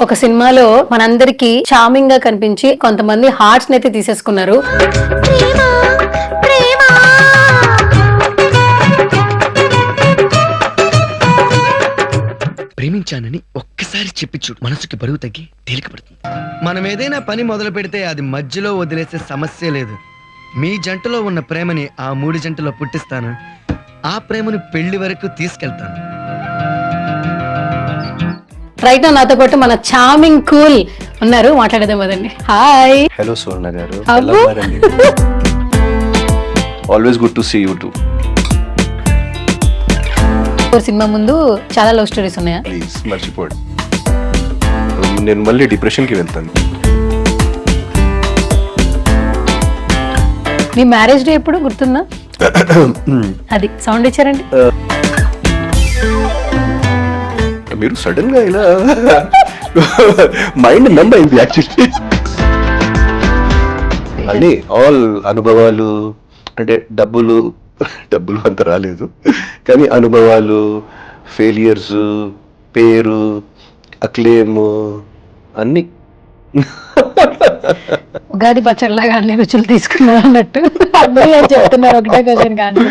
ఒక సినిమాలో మనందరికి చార్మింగ్ గా కనిపించి కొంతమంది హార్ట్స్ అయితే తీసేసుకున్నారు. ప్రేమించానని ఒక్కసారి చెప్పి చూడు, మనసుకి బరువు తగ్గి తేలిక పడుతుంది. మనం ఏదైనా పని మొదలు పెడితే అది మధ్యలో వదిలేసే సమస్య లేదు. మీ జంటలో ఉన్న ప్రేమని ఆ 3 జంటలో పుట్టిస్తాను. ఆ ప్రేమను పెళ్లి వరకు తీసుకెళ్తాను. రైట్ నా నాతో పాటు మన చార్మింగ్ కూల్ ఉన్నారు, మాట్లాడదాం కదండి. హాయ్. హలో సువర్ణ గారు, అబ్బో. Always good to see you too. Cinema ముందు చాలా లవ్ స్టోరీస్ ఉన్నాయా? ప్లీజ్ మర్చిపోండి, నేను మళ్ళీ డిప్రెషన్కి వెళ్తాను. మీ మ్యారేజ్ డే ఎప్పుడు గుర్తుందా? అది సౌండ్ ఇచ్చారండి. మీరు సడన్ గా ఇలా మైండ్ నంబ్ అయింది యాక్చువల్లీ. అని ఆల్ అనుభవాలు అంటే డబ్బులు అంత రాలేదు, కానీ అనుభవాలు, ఫెయిలియర్స్, పేరు, అక్లేమ్ అన్ని ఉగాది పచ్చడిలాగా అన్ని రుచులు తీసుకున్నారు అన్నట్టు అన్నీ చెప్తున్నారు ఒకటే క్వశ్చన్ కానీ.